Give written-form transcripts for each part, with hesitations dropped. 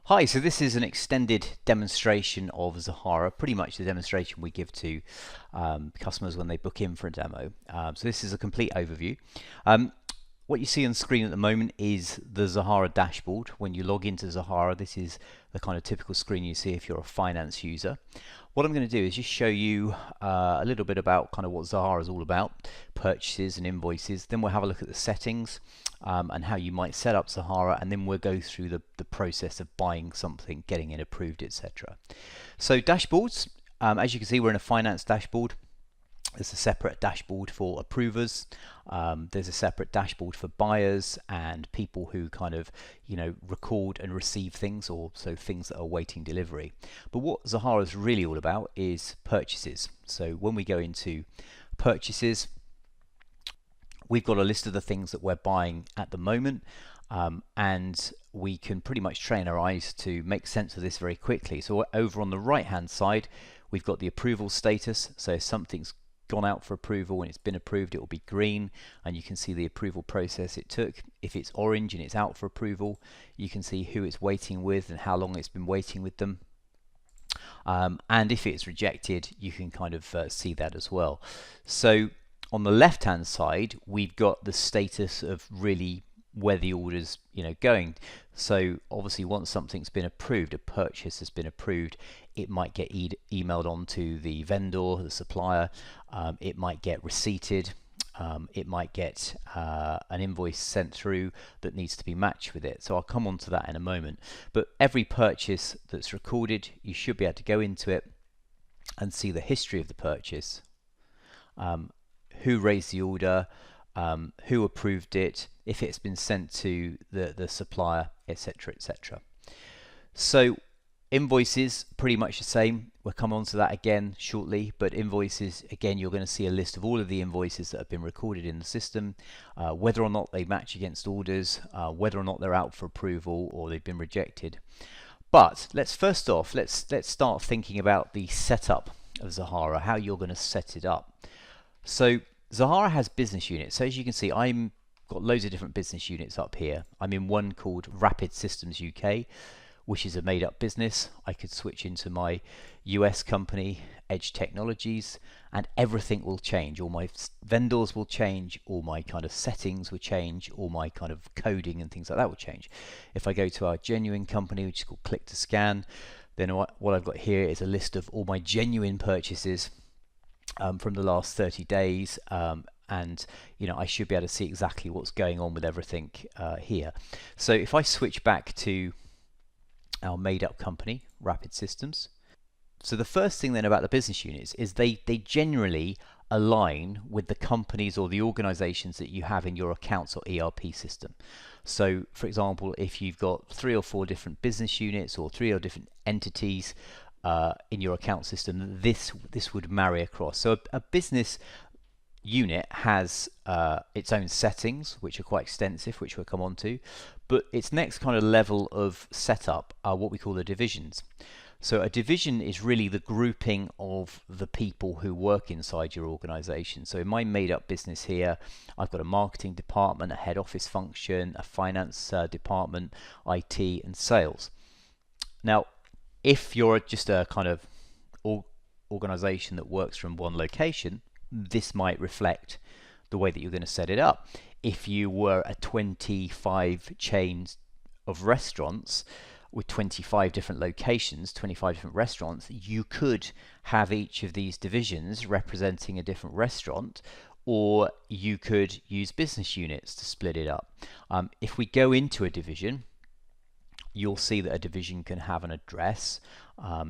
Hi, so this is an extended demonstration of Zahara, pretty much the demonstration we give to customers when they book in for a demo. So this is a complete overview. What you see on screen at the moment is the Sahara Dashboard. When you log into Zahara, this is the kind of typical screen you see if you're a finance user. What I'm going to do is just show you a little bit about kind of what Zahara is all about, purchases and invoices. Then we'll have a look at the settings and how you might set up Zahara, and then we'll go through the process of buying something, getting it approved, etc. So dashboards, as you can see, we're in a finance dashboard. There's a separate dashboard for approvers. There's a separate dashboard for buyers and people who kind of, record and receive things, or so things that are waiting delivery. But what Zahara is really all about is purchases. So when we go into purchases, we've got a list of the things that we're buying at the moment, and we can pretty much train our eyes to make sense of this very quickly. So over on the right hand side, we've got the approval status. So if something's gone out for approval and it's been approved, it will be green, and you can see the approval process it took. If it's orange and it's out for approval, you can see who it's waiting with and how long it's been waiting with them. And if it's rejected, you can kind of see that as well. So on the left hand side, we've got the status of really where the order's going. So obviously once something's been approved, a purchase has been approved, it might get emailed on to the vendor, the supplier, it might get receipted, it might get an invoice sent through that needs to be matched with it. So I'll come on to that in a moment. But every purchase that's recorded, you should be able to go into it and see the history of the purchase, who raised the order, who approved it, if it's been sent to the supplier, etc., etc. So invoices, pretty much the same. We'll come on to that again shortly, but invoices, again, you're going to see a list of all of the invoices that have been recorded in the system, whether or not they match against orders, whether or not they're out for approval or they've been rejected. But let's first off, let's start thinking about the setup of Zahara, how you're going to set it up. So Zahara has business units. So as you can see, I'm got loads of different business units up here. I'm in one called Rapid Systems UK, which is a made-up business. I could switch into my US company, Edge Technologies, and everything will change. All my vendors will change, all my kind of settings will change, all my kind of coding and things like that will change. If I go to our genuine company, which is called Click to Scan, then what I've got here is a list of all my genuine purchases from the last 30 days, and I should be able to see exactly what's going on with everything here. So if I switch back to our made-up company, Rapid Systems, so the first thing then about the business units is they generally align with the companies or the organizations that you have in your accounts or ERP system. So for example, if you've got 3 or 4 different business units or 3 or different entities in your account system, this would marry across. So a business unit has its own settings, which are quite extensive, which we'll come on to, but its next kind of level of setup are what we call the divisions. So a division is really the grouping of the people who work inside your organization. So in my made-up business here, I've got a marketing department, a head office function, a finance department, IT, and sales. Now if you're just a kind of organization that works from one location, this might reflect the way that you're going to set it up. If you were a 25 chains of restaurants with 25 different locations, 25 different restaurants, you could have each of these divisions representing a different restaurant, or you could use business units to split it up. If we go into a division, you'll see that a division can have an address,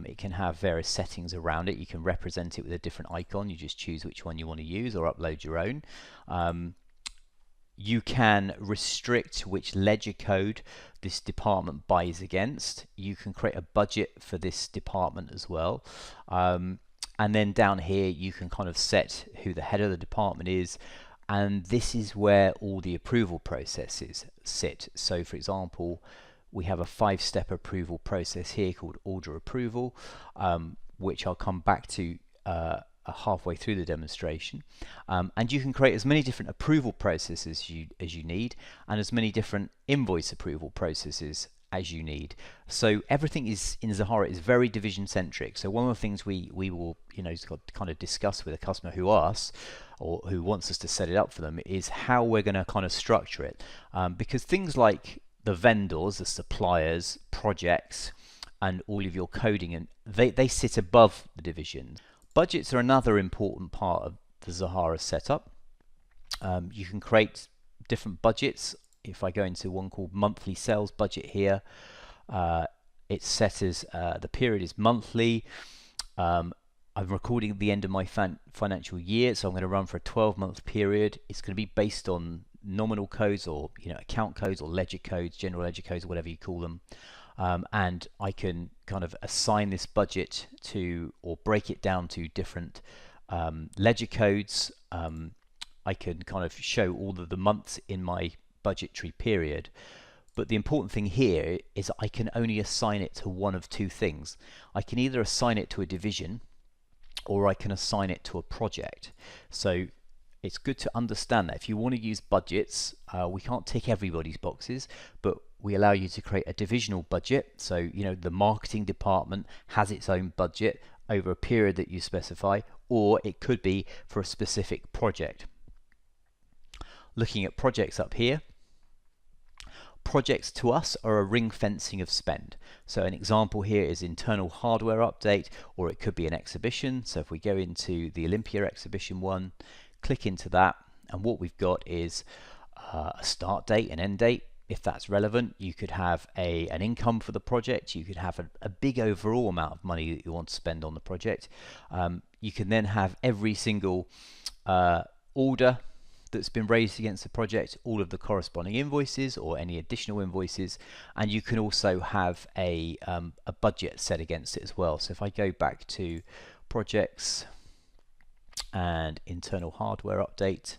it can have various settings around it. You can represent it with a different icon. You just choose which one you want to use or upload your own. You can restrict which ledger code this department buys against. You can create a budget for this department as well. And then down here you can kind of set who the head of the department is, and this is where all the approval processes sit. So for example, we have a 5-step approval process here called order approval, which I'll come back to halfway through the demonstration. And you can create as many different approval processes as you need, and as many different invoice approval processes as you need. So everything is in Zahara is very division centric. So one of the things we will kind of discuss with a customer who asks or who wants us to set it up for them is how we're going to kind of structure it, because things like the vendors, the suppliers, projects, and all of your coding, and they sit above the divisions. Budgets are another important part of the Zahara setup. You can create different budgets. If I go into one called monthly sales budget here, it's set as the period is monthly. I'm recording at the end of my financial year, so I'm going to run for a 12-month period. It's going to be based on nominal codes, or account codes, or ledger codes, general ledger codes, whatever you call them. And I can kind of assign this budget to, or break it down to different ledger codes. I can kind of show all of the months in my budgetary period, but the important thing here is I can only assign it to one of two things. I can either assign it to a division, or I can assign it to a project. So it's good to understand that if you want to use budgets, we can't tick everybody's boxes, but we allow you to create a divisional budget. So the marketing department has its own budget over a period that you specify, or it could be for a specific project. Looking at projects up here, projects to us are a ring fencing of spend. So an example here is internal hardware update, or it could be an exhibition. So if we go into the Olympia exhibition one, click into that, and what we've got is a start date and end date. If that's relevant, you could have an income for the project. You could have a big overall amount of money that you want to spend on the project. You can then have every single order that's been raised against the project, all of the corresponding invoices or any additional invoices, and you can also have a budget set against it as well. So if I go back to projects and internal hardware update,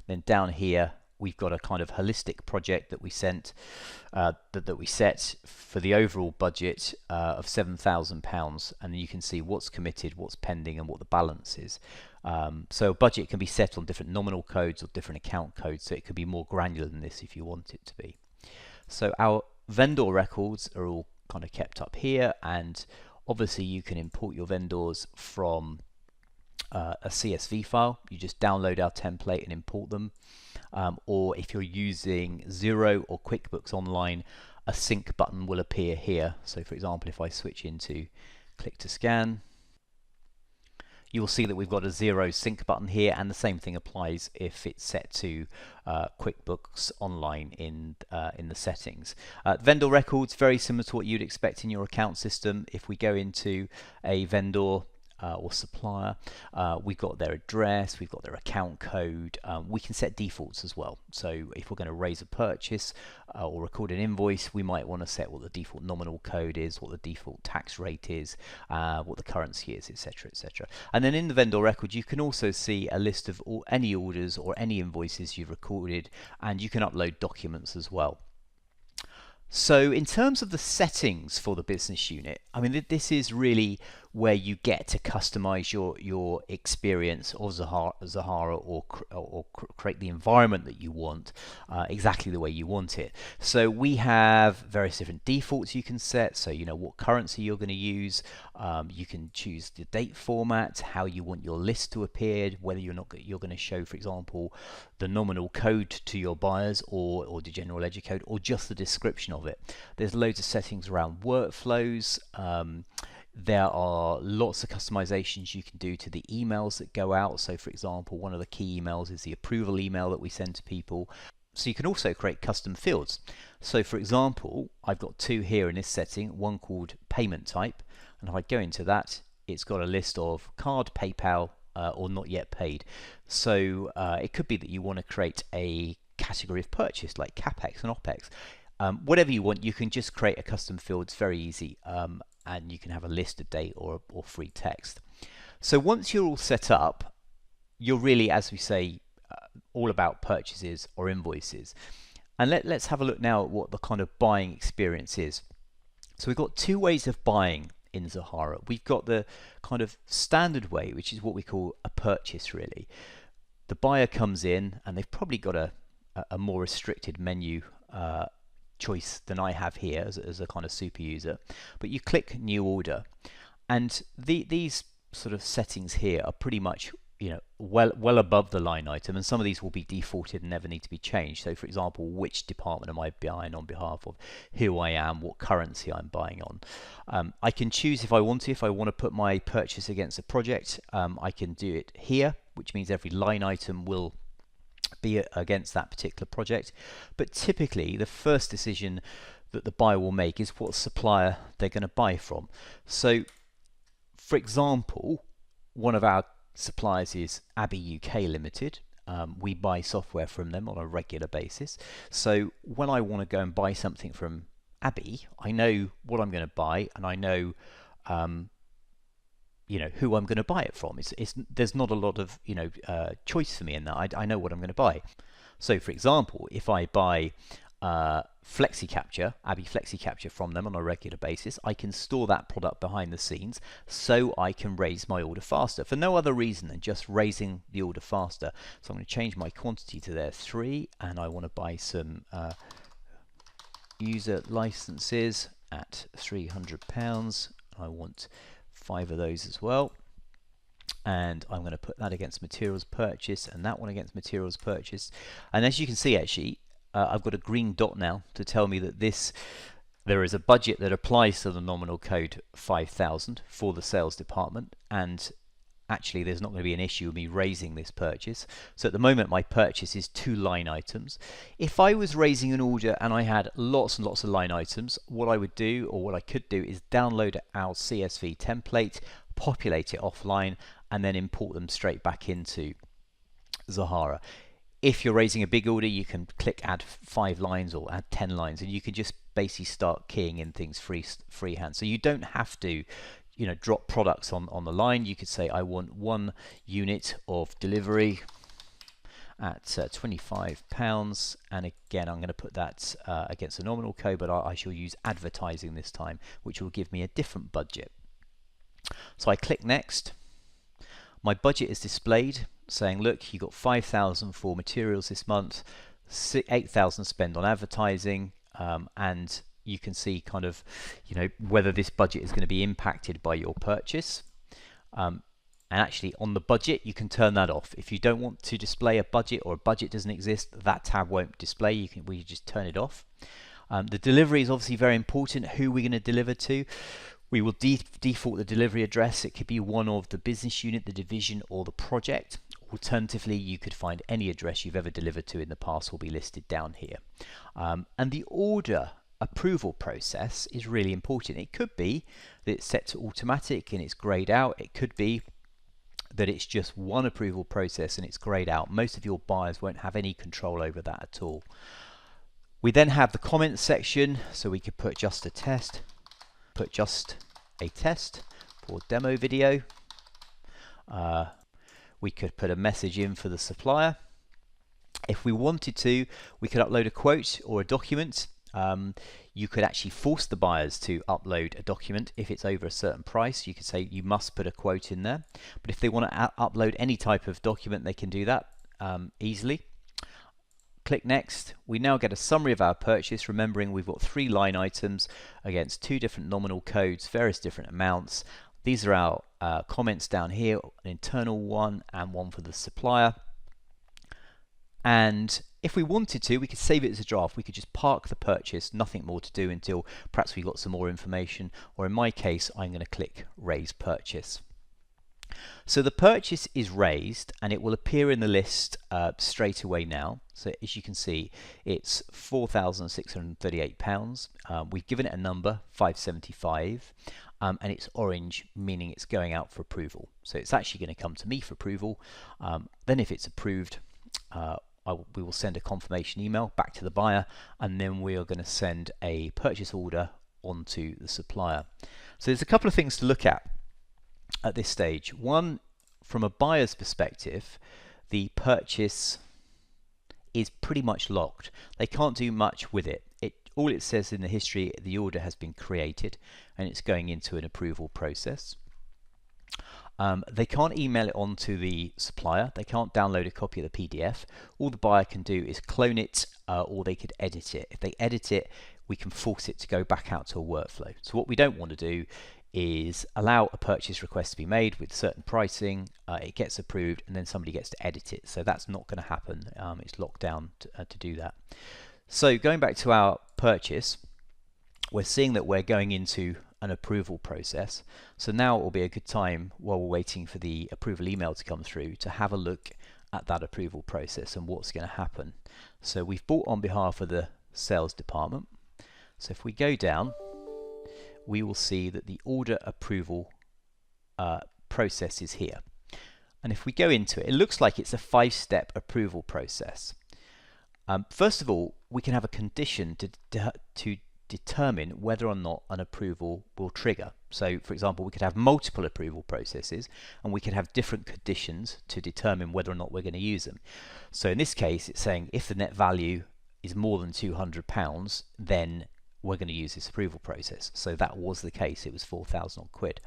then down here we've got a kind of holistic project that we sent that we set for the overall budget of £7,000, and you can see what's committed, what's pending, and what the balance is. So a budget can be set on different nominal codes or different account codes, so it could be more granular than this if you want it to be. So our vendor records are all kind of kept up here, and obviously you can import your vendors from a CSV file. You just download our template and import them, or if you're using Xero or QuickBooks Online, a sync button will appear here. So for example, if I switch into click to scan, you will see that we've got a Xero sync button here, and the same thing applies if it's set to QuickBooks Online in the settings. Vendor records, very similar to what you'd expect in your account system. If we go into a vendor or supplier, we've got their address, we've got their account code. We can set defaults as well. So if we're going to raise a purchase or record an invoice, we might want to set what the default nominal code is, what the default tax rate is, what the currency is, etc., etc. And then in the vendor record, you can also see a list of any orders or any invoices you've recorded, and you can upload documents as well. So in terms of the settings for the business unit, I mean, this is really where you get to customize your experience of Zahara or create the environment that you want exactly the way you want it. So we have various different defaults you can set. So what currency you're going to use. You can choose the date format, how you want your list to appear, whether you're going to show, for example, the nominal code to your buyers or the general ledger code, or just the description of it. There's loads of settings around workflows. There are lots of customizations you can do to the emails that go out. So for example, one of the key emails is the approval email that we send to people. So you can also create custom fields. So for example, I've got two here in this setting, one called payment type, and if I go into that, it's got a list of card, PayPal, or not yet paid. So it could be that you want to create a category of purchase like CapEx and OpEx. Whatever you want, you can just create a custom field. It's very easy, and you can have a list, a date, or free text. So once you're all set up, you're really, as we say, all about purchases or invoices. And let's have a look now at what the kind of buying experience is. So we've got two ways of buying in Zahara. We've got the kind of standard way, which is what we call a purchase really. The buyer comes in and they've probably got a a more restricted menu choice than I have here as a kind of super user. But you click new order, and these sort of settings here are pretty much well above the line item, and some of these will be defaulted and never need to be changed. So for example, which department am I buying on behalf of, who I am, what currency I'm buying on. I can choose if I want to put my purchase against a project. I can do it here, which means every line item will be against that particular project. But typically the first decision that the buyer will make is what supplier they're going to buy from. So for example, one of our suppliers is Abbey UK Limited. We buy software from them on a regular basis. So when I want to go and buy something from Abbey, I know what I'm going to buy, and I know who I'm going to buy it from. There's not a lot of choice for me in that. I know what I'm going to buy. So for example, if I buy FlexiCapture, Abbey FlexiCapture from them on a regular basis, I can store that product behind the scenes so I can raise my order faster for no other reason than just raising the order faster. So I'm going to change my quantity to there 3, and I want to buy some user licenses at £300. I want 5 of those as well, and I'm going to put that against materials purchase and that one against materials purchase. And as you can see, actually I've got a green dot now to tell me that there is a budget that applies to the nominal code 5,000 for the sales department, and actually there's not going to be an issue with me raising this purchase. So at the moment my purchase is 2 line items. If I was raising an order and I had lots and lots of line items, what I would do, or what I could do, is download our CSV template, populate it offline, and then import them straight back into Zahara. If you're raising a big order, you can click add 5 lines or add 10 lines, and you can just basically start keying in things freehand. So you don't have to drop products on the line. You could say I want 1 unit of delivery at £25, and again I'm going to put that against a nominal code, but I shall use advertising this time, which will give me a different budget. So I click next. My budget is displayed, saying look, you got 5,000 for materials this month, 8,000 spent on advertising, and you can see kind of whether this budget is going to be impacted by your purchase. And actually on the budget you can turn that off. If you don't want to display a budget, or a budget doesn't exist, that tab won't display. We just turn it off. The delivery is obviously very important. Who we're going to deliver to. We will default the delivery address. It could be one of the business unit, the division, or the project. Alternatively, you could find any address you've ever delivered to in the past will be listed down here. And the order approval process is really important. It could be that it's set to automatic and it's grayed out. It could be that it's just one approval process and it's grayed out. Most of your buyers won't have any control over that at all. We then have the comments section, so we could put just a test, put just a test for demo video. We could put a message in for the supplier. If we wanted to, we could upload a quote or a document. You could actually force the buyers to upload a document if it's over a certain price. You could say you must put a quote in there. But if they want to upload any type of document, they can do that easily. Click next. We now get a summary of our purchase, remembering we've got 3 line items against 2 different nominal codes, various different amounts. These are our comments down here, an internal one and one for the supplier. And if we wanted to, we could save it as a draft. We could just park the purchase, nothing more to do until perhaps we got some more information, or in my case, I'm going to click Raise Purchase. So the purchase is raised and it will appear in the list straight away now. So as you can see, it's £4,638. We've given it a number, 575, and it's orange, meaning it's going out for approval. So it's actually going to come to me for approval. Then if it's approved, we will send a confirmation email back to the buyer, and then we are going to send a purchase order onto the supplier. So there's a couple of things to look at this stage. One, from a buyer's perspective, the purchase is pretty much locked. They can't do much with it. All it says in the history, the order has been created and it's going into an approval process. They can't email it on to the supplier. They can't download a copy of the PDF. All the buyer can do is clone it, or they could edit it. If they edit it, we can force it to go back out to a workflow. So what we don't want to do is allow a purchase request to be made with certain pricing, it gets approved, and then somebody gets to edit it. So that's not going to happen. It's locked down to do that. So going back to our purchase, we're seeing that we're going into an approval process. So now it will be a good time, while we're waiting for the approval email to come through, to have a look at that approval process and what's going to happen. So we've bought on behalf of the sales department. So if we go down, we will see that the order approval process is here. And if we go into it, it looks like it's a 5-step approval process. First of all, we can have a condition to determine whether or not an approval will trigger. So for example, we could have multiple approval processes, and we could have different conditions to determine whether or not we're going to use them. So in this case, it's saying if the net value is more than £200, then we're going to use this approval process. So that was the case. It was 4,000 odd quid.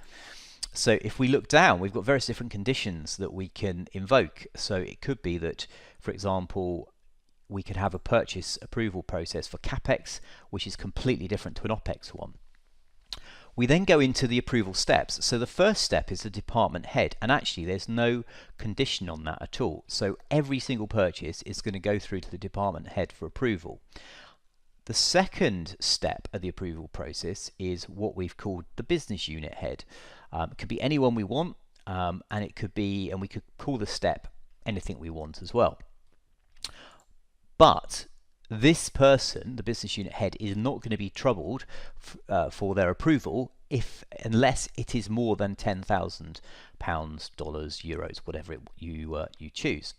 So if we look down, we've got various different conditions that we can invoke. So it could be that, for example, we could have a purchase approval process for CapEx, which is completely different to an OpEx one. We then go into the approval steps. So the first step is the department head, and actually there's no condition on that at all. So every single purchase is going to go through to the department head for approval. The second step of the approval process is what we've called the business unit head. It could be anyone we want, and it could be, and we could call the step anything we want as well. But this person, the business unit head, is not going to be troubled for their approval unless it is more than £10,000, dollars, euros, whatever you choose.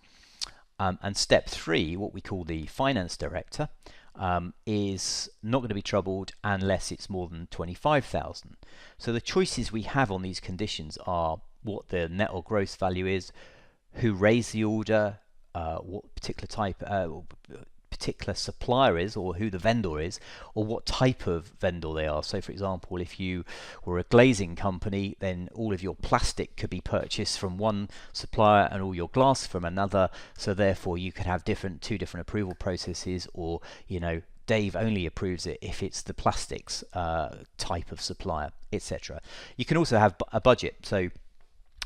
And step 3, what we call the finance director, is not going to be troubled unless it's more than 25,000. So the choices we have on these conditions are what the net or gross value is, who raised the order, what particular supplier is, or who the vendor is, or what type of vendor they are. So for example, if you were a glazing company, then all of your plastic could be purchased from one supplier and all your glass from another, so therefore you could have two different approval processes, or Dave only approves it if it's the plastics type of supplier, etc. You can also have a budget, so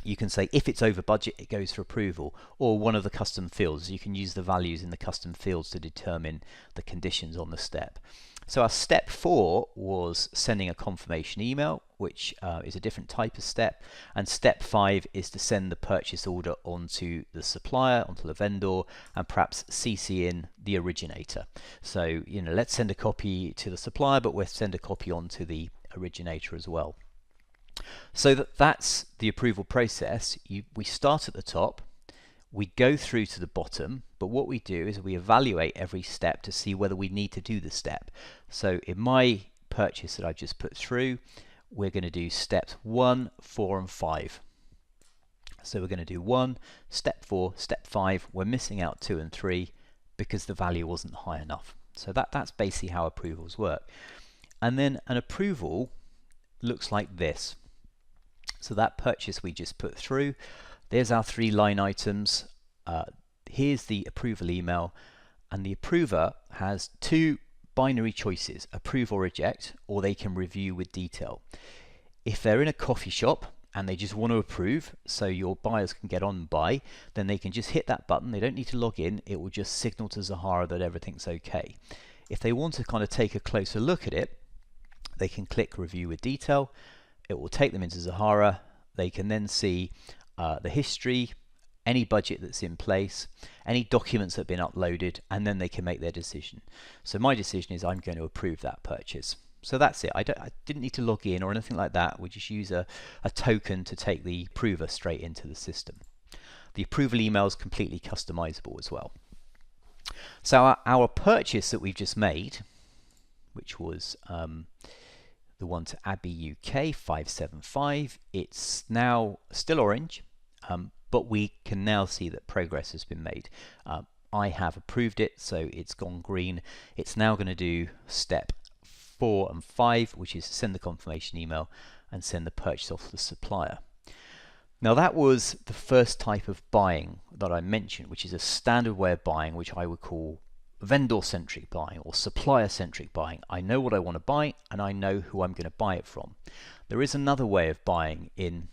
you can say if it's over budget, it goes for approval, or one of the custom fields. You can use the values in the custom fields to determine the conditions on the step. So our step 4 was sending a confirmation email, which is a different type of step. And step 5 is to send the purchase order onto the supplier, onto the vendor, and perhaps CC in the originator. So, let's send a copy to the supplier, but we'll send a copy onto the originator as well. So that's the approval process. We start at the top, we go through to the bottom, but what we do is we evaluate every step to see whether we need to do the step. So in my purchase that I just put through, we're going to do steps 1, 4 and 5. So we're going to do 1, step 4, step 5. We're missing out 2 and 3 because the value wasn't high enough. So that's basically how approvals work. And then an approval looks like this. So that purchase we just put through, there's our 3 line items. Here's the approval email, and the approver has 2 binary choices, approve or reject, or they can review with detail. If they're in a coffee shop and they just want to approve, so your buyers can get on and buy, then they can just hit that button. They don't need to log in. It will just signal to Zahara that everything's okay. If they want to kind of take a closer look at it, they can click review with detail. It will take them into Zahara. They can then see the history, any budget that's in place, any documents that have been uploaded, and then they can make their decision. So my decision is I'm going to approve that purchase. So that's it. I didn't need to log in or anything like that. We just use a token to take the approver straight into the system. The approval email is completely customizable as well. So our purchase that we've just made, which was the one to Abbey UK 575, it's now still orange, but we can now see that progress has been made. I have approved it, so it's gone green. It's now going to do step 4 and 5, which is send the confirmation email and send the purchase off to the supplier. Now that was the first type of buying that I mentioned, which is a standard way of buying, which I would call vendor-centric buying or supplier-centric buying. I know what I want to buy and I know who I'm going to buy it from. There is another way of buying in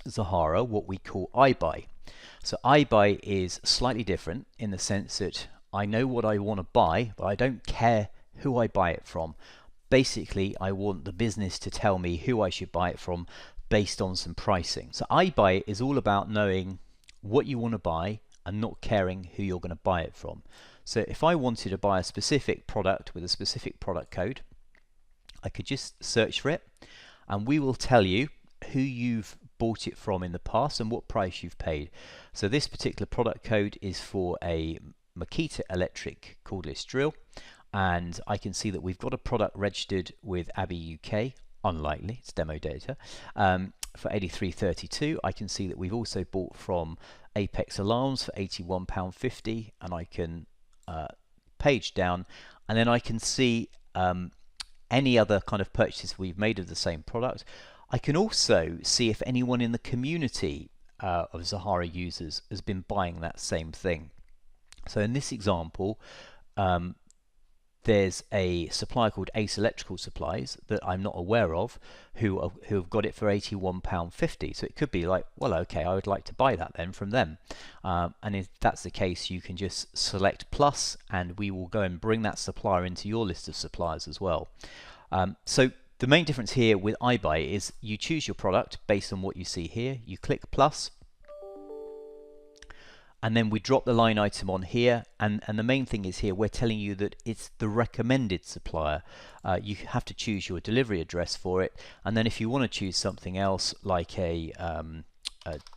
Zahara, what we call iBuy. So iBuy is slightly different in the sense that I know what I want to buy, but I don't care who I buy it from. Basically, I want the business to tell me who I should buy it from based on some pricing. So iBuy is all about knowing what you want to buy and not caring who you're going to buy it from. So if I wanted to buy a specific product with a specific product code, I could just search for it and we will tell you who you've bought it from in the past and what price you've paid. So this particular product code is for a Makita electric cordless drill, and I can see that we've got a product registered with Abbey UK, unlikely, it's demo data, for 83.32. I can see that we've also bought from Apex Alarms for £81.50, and I can page down and then I can see any other kind of purchases we've made of the same product. I can also see if anyone in the community of Zahara users has been buying that same thing. So in this example, there's a supplier called Ace Electrical Supplies that I'm not aware of who have got it for £81.50. So it could be like, well, okay, I would like to buy that then from them. And if that's the case, you can just select plus and we will go and bring that supplier into your list of suppliers as well. So the main difference here with iBuy is you choose your product based on what you see here. You click plus, and then we drop the line item on here, and the main thing is here we're telling you that it's the recommended supplier. You have to choose your delivery address for it, and then if you want to choose something else like a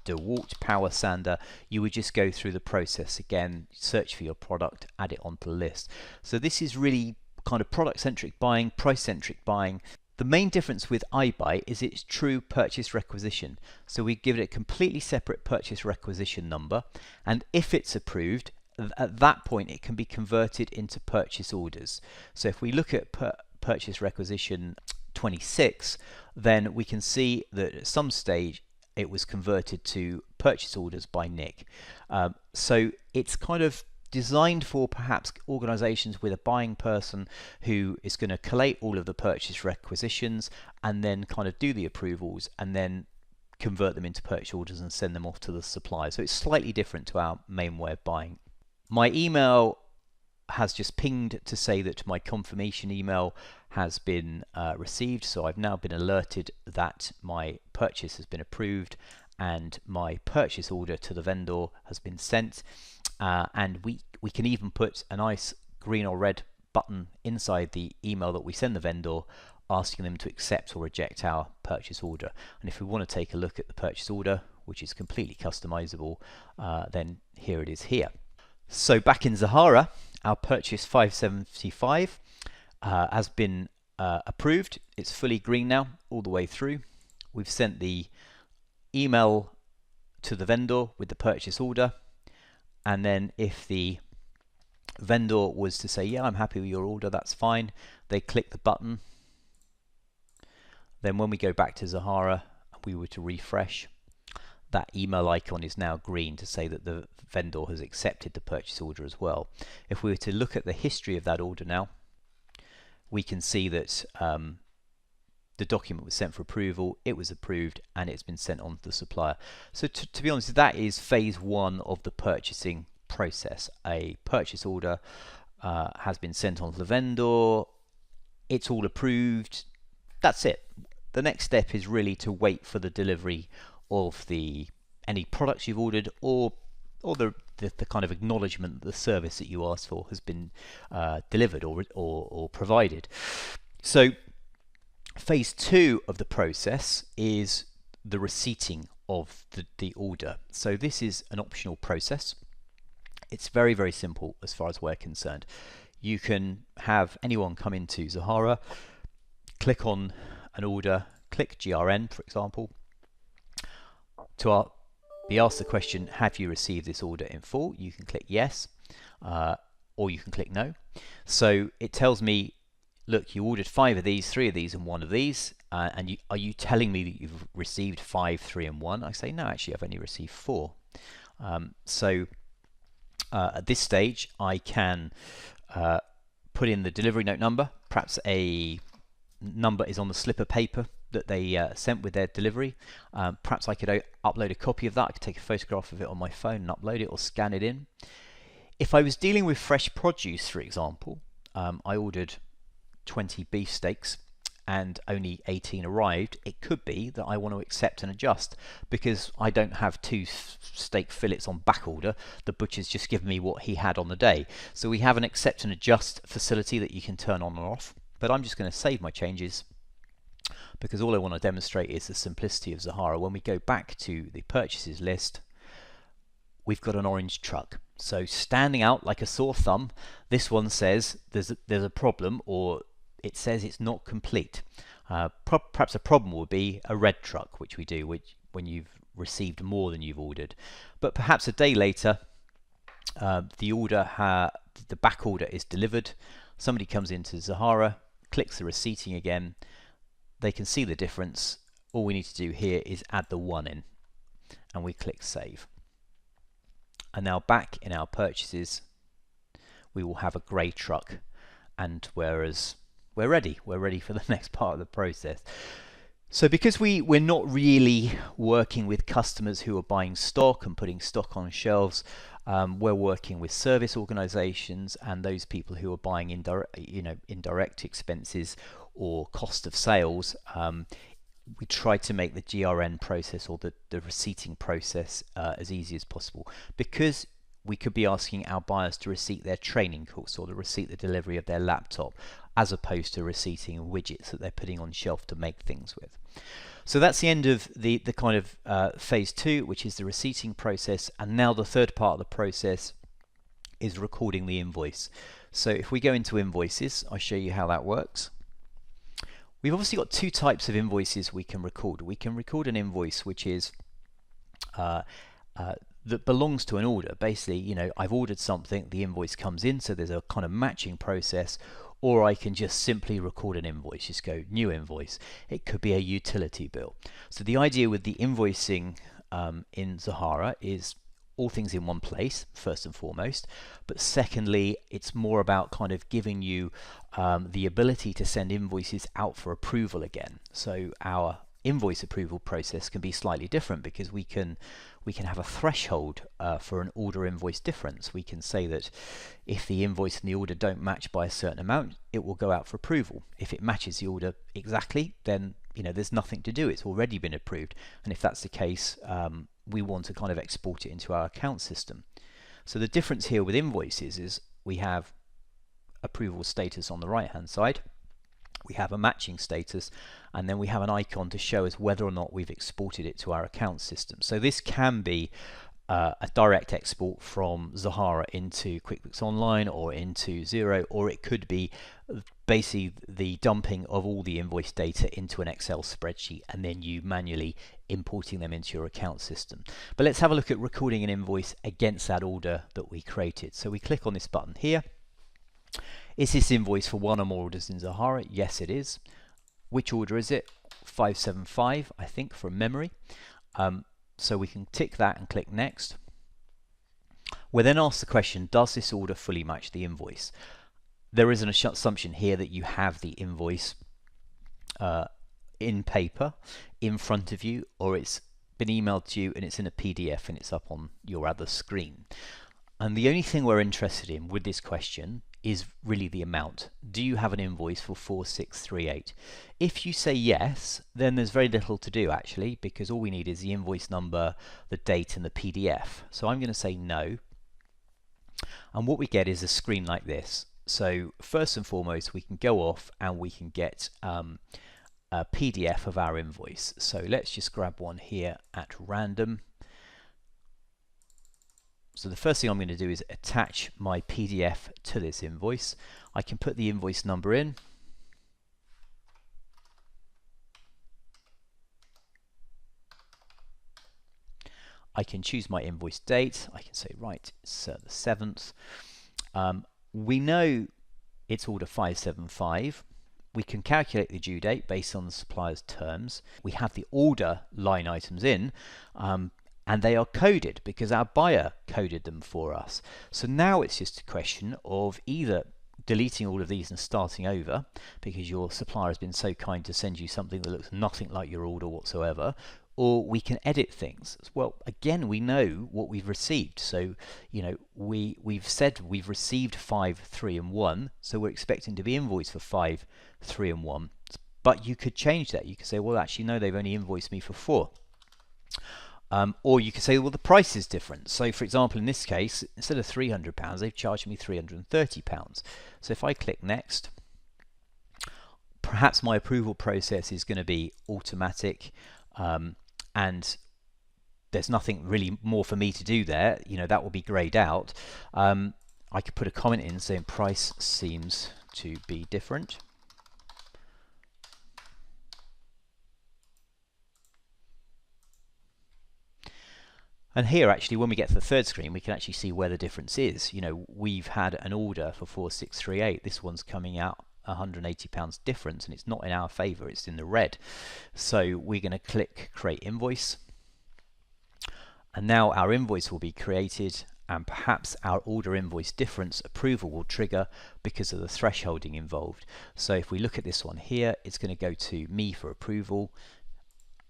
DeWalt power sander, you would just go through the process again, search for your product, add it onto the list. So this is really kind of product centric buying, price centric buying. The main difference with iBuy is its true purchase requisition. So we give it a completely separate purchase requisition number, and if it's approved, at that point it can be converted into purchase orders. So if we look at purchase requisition 26, then we can see that at some stage it was converted to purchase orders by Nick. So it's kind of designed for perhaps organizations with a buying person who is going to collate all of the purchase requisitions and then kind of do the approvals and then convert them into purchase orders and send them off to the supplier. So it's slightly different to our main way of buying. My email has just pinged to say that my confirmation email has been received, so I've now been alerted that my purchase has been approved and my purchase order to the vendor has been sent. And we can even put a nice green or red button inside the email that we send the vendor asking them to accept or reject our purchase order. And if we want to take a look at the purchase order, which is completely customizable, then here it is here. So back in Zahara, our purchase 575 has been approved. It's fully green now all the way through. We've sent the email to the vendor with the purchase order. And then if the vendor was to say, yeah, I'm happy with your order, that's fine, they click the button. Then when we go back to Zahara and we were to refresh, that email icon is now green to say that the vendor has accepted the purchase order as well. If we were to look at the history of that order now, we can see that the document was sent for approval, it was approved, and it's been sent on to the supplier. So to be honest, that is phase one of the purchasing process. A purchase order has been sent on to the vendor, it's all approved, that's it. The next step is really to wait for the delivery of any products you've ordered or the kind of acknowledgement that the service that you asked for has been delivered or provided. So phase two of the process is the receipting of the order. So this is an optional process. It's very, very simple as far as we're concerned. You can have anyone come into Zahara, click on an order, click GRN, for example, to be asked the question, have you received this order in full? You can click yes, or you can click no. So it tells me look, you ordered 5 of these, 3 of these, and 1 of these, and are you telling me that you've received 5, 3, and 1? I say, no, actually, I've only received 4. So at this stage, I can put in the delivery note number. Perhaps a number is on the slip of paper that they sent with their delivery. Perhaps I could upload a copy of that. I could take a photograph of it on my phone and upload it or scan it in. If I was dealing with fresh produce, for example, I ordered 20 beef steaks and only 18 arrived, it could be that I want to accept and adjust because I don't have 2 steak fillets on back order. The butcher's just given me what he had on the day. So we have an accept and adjust facility that you can turn on and off, but I'm just going to save my changes because all I want to demonstrate is the simplicity of Zahara. When we go back to the purchases list, we've got an orange truck. So standing out like a sore thumb, this one says there's a problem, or it says it's not complete. Perhaps a problem would be a red truck, which we do when you've received more than you've ordered. But perhaps a day later, the back order is delivered. Somebody comes into Zahara, clicks the receipting again. They can see the difference. All we need to do here is add the 1 in, and we click save. And now back in our purchases, we will have a grey truck, and whereas we're ready for the next part of the process. So because we're not really working with customers who are buying stock and putting stock on shelves, we're working with service organizations and those people who are buying indirect expenses or cost of sales. We try to make the GRN process or the receipting process as easy as possible, because we could be asking our buyers to receipt their training course or to receipt the delivery of their laptop, as opposed to receipting widgets that they're putting on shelf to make things with. So that's the end of the kind of phase 2, which is the receipting process. And now the third part of the process is recording the invoice. So if we go into Invoices, I'll show you how that works. We've obviously got 2 types of invoices we can record. We can record an invoice which is that belongs to an order. Basically, I've ordered something, the invoice comes in, so there's a kind of matching process. Or I can just simply record an invoice, just go new invoice. It could be a utility bill. So the idea with the invoicing in Zahara is all things in one place, first and foremost. But secondly, it's more about kind of giving you the ability to send invoices out for approval again. So our invoice approval process can be slightly different because we can have a threshold for an order invoice difference. We can say that if the invoice and the order don't match by a certain amount, it will go out for approval. If it matches the order exactly, then there's nothing to do, it's already been approved. And if that's the case, we want to kind of export it into our account system. So the difference here with invoices is we have approval status on the right hand side, we have a matching status, and then we have an icon to show us whether or not we've exported it to our account system. So this can be a direct export from Zahara into QuickBooks Online or into Xero, or it could be basically the dumping of all the invoice data into an Excel spreadsheet and then you manually importing them into your account system. But let's have a look at recording an invoice against that order that we created. So we click on this button here. Is this invoice for 1 or more orders in Zahara? Yes, it is. Which order is it? 575, I think, from memory. So we can tick that and click next. We're then asked the question, does this order fully match the invoice? There is an assumption here that you have the invoice in paper in front of you, or it's been emailed to you and it's in a PDF and it's up on your other screen. And the only thing we're interested in with this question is really the amount. Do you have an invoice for 4638? If you say yes, then there's very little to do actually, because all we need is the invoice number, the date, and the PDF. So I'm going to say no. And what we get is a screen like this. So first and foremost, we can go off and we can get a PDF of our invoice. So let's just grab one here at random. So the first thing I'm going to do is attach my PDF to this invoice. I can put the invoice number in. I can choose my invoice date. I can say, right, it's the 7th. We know it's order 575. we can calculate the due date based on the supplier's terms. We have the order line items in, and they are coded because our buyer coded them for us. So now it's just a question of either deleting all of these and starting over because your supplier has been so kind to send you something that looks nothing like your order whatsoever, or we can edit things. Well, again, we know what we've received. So, you know, we've said we've received 5, 3, and 1, so we're expecting to be invoiced for 5, 3, and 1. But you could change that. You could say, well, actually, no, they've only invoiced me for 4. Or you could say, well, the price is different. So, for example, in this case, instead of £300, they've charged me £330. So if I click Next, perhaps my approval process is going to be automatic, and there's nothing really more for me to do there. You know, that will be grayed out. I could put a comment in saying price seems to be different. And here, actually, when we get to the third screen, we can actually see where the difference is. You know, we've had an order for 4638. This one's coming out £180 difference, and it's not in our favor, it's in the red. So we're going to click Create Invoice. And now our invoice will be created, and perhaps our order invoice difference approval will trigger because of the thresholding involved. So if we look at this one here, it's going to go to me for approval.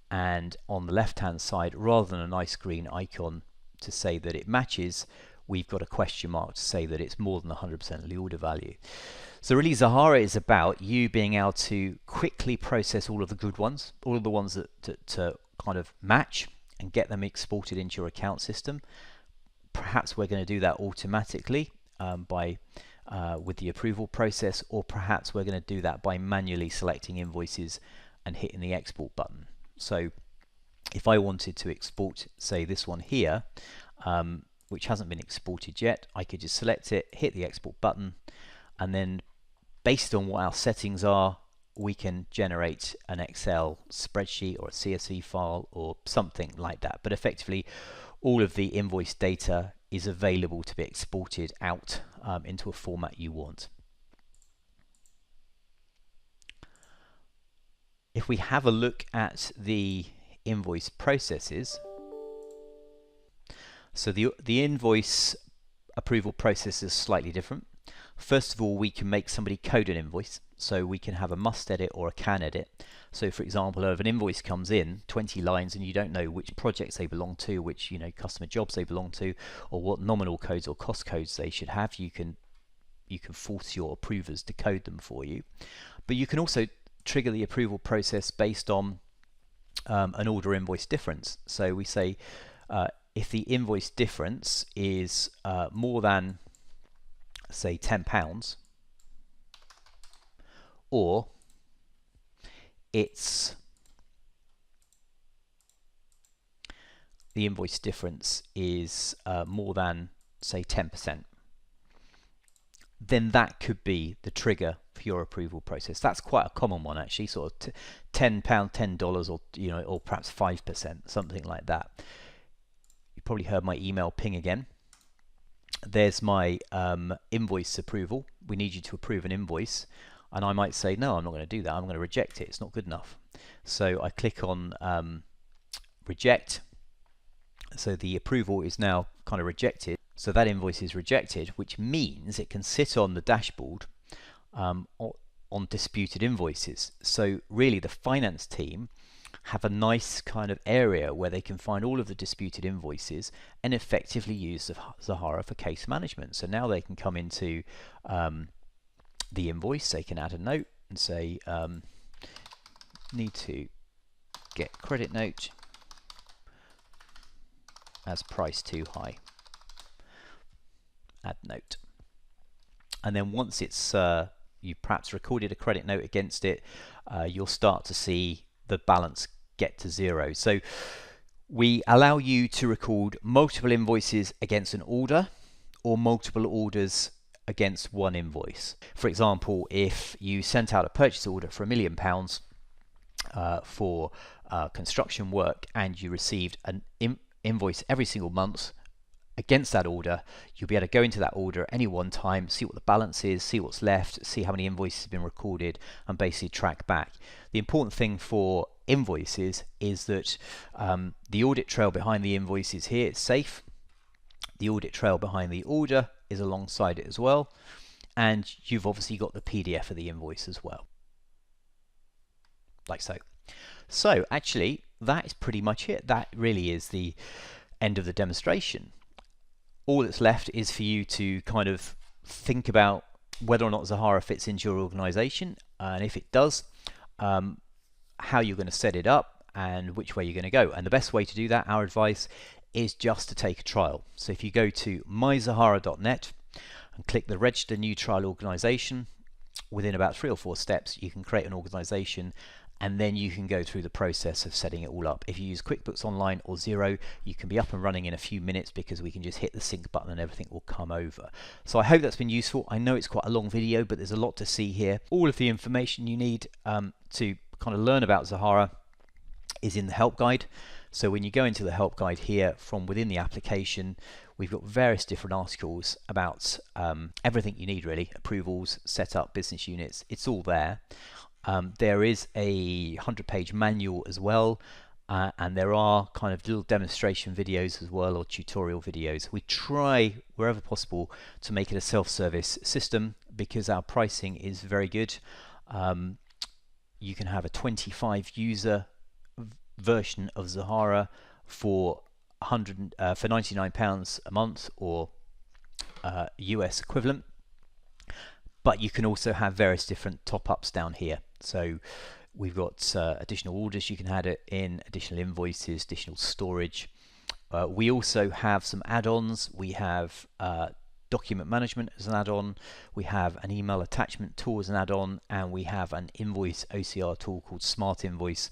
And on the left hand side, rather than a nice green icon to say that it matches, we've got a question mark to say that it's more than 100% of the order value. So really, Zahara is about you being able to quickly process all of the good ones, all of the ones that kind of match, and get them exported into your account system. Perhaps we're going to do that automatically with the approval process, or perhaps we're going to do that by manually selecting invoices and hitting the export button. So if I wanted to export, say, this one here, which hasn't been exported yet, I could just select it, hit the export button, and then based on what our settings are, we can generate an Excel spreadsheet or a CSV file or something like that. But effectively, all of the invoice data is available to be exported out into a format you want. If we have a look at the invoice processes, so the invoice approval process is slightly different. First of all, we can make somebody code an invoice, so we can have a must edit or a can edit. So for example, if an invoice comes in 20 lines and you don't know which projects they belong to, which customer jobs they belong to, or what nominal codes or cost codes they should have, you can force your approvers to code them for you. But you can also trigger the approval process based on an order invoice difference. So we say if the invoice difference is more than, say, £10, or it's the invoice difference is more than, say, 10%, then that could be the trigger for your approval process. That's quite a common one, actually, sort of £10, $10, or or perhaps 5%, something like that. You probably heard my email ping again. There's my invoice approval. We need you to approve an invoice, and I might say, no, I'm not going to do that. I'm going to reject it. It's not good enough. So I click on reject. So the approval is now kind of rejected. So that invoice is rejected, which means it can sit on the dashboard on disputed invoices. So really, the finance team have a nice kind of area where they can find all of the disputed invoices and effectively use Zahara for case management. So now they can come into the invoice, they can add a note and say, need to get credit note as price too high. Add note. And then once it's you perhaps recorded a credit note against it, you'll start to see the balance get to zero. So we allow you to record multiple invoices against an order, or multiple orders against one invoice. For example, if you sent out a purchase order for £1 million for construction work, and you received an invoice every single month against that order, you'll be able to go into that order at any one time, see what the balance is, see what's left, see how many invoices have been recorded, and basically track back. The important thing for invoices is that the audit trail behind the invoices here is safe. The audit trail behind the order is alongside it as well, and you've obviously got the PDF of the invoice as well, like so. So actually, that is pretty much it. That really is the end of the demonstration. All that's left is for you to kind of think about whether or not Zahara fits into your organization, and if it does, how you're going to set it up and which way you're going to go. And the best way to do that, our advice, is just to take a trial. So if you go to myzahara.net and click the register new trial organization, within about 3 or 4 steps you can create an organization, and then you can go through the process of setting it all up. If you use QuickBooks Online or Xero, you can be up and running in a few minutes because we can just hit the sync button and everything will come over. So I hope that's been useful. I know it's quite a long video, but there's a lot to see here. All of the information you need to kind of learn about Zahara is in the help guide. So when you go into the help guide here, from within the application, we've got various different articles about everything you need really: approvals, setup, business units, it's all there. There is a 100-page manual as well, and there are kind of little demonstration videos as well, or tutorial videos. We try wherever possible to make it a self-service system because our pricing is very good. You can have a 25-user version of Zahara for £99 a month, or US equivalent. But you can also have various different top-ups down here. So we've got additional orders you can add it in, additional invoices, additional storage. We also have some add-ons. We have document management as an add-on, we have an email attachment tool as an add-on, and we have an invoice OCR tool called Smart Invoice,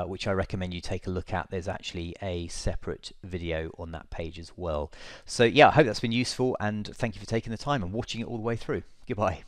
which I recommend you take a look at. There's actually a separate video on that page as well. So yeah, I hope that's been useful, and thank you for taking the time and watching it all the way through. Goodbye.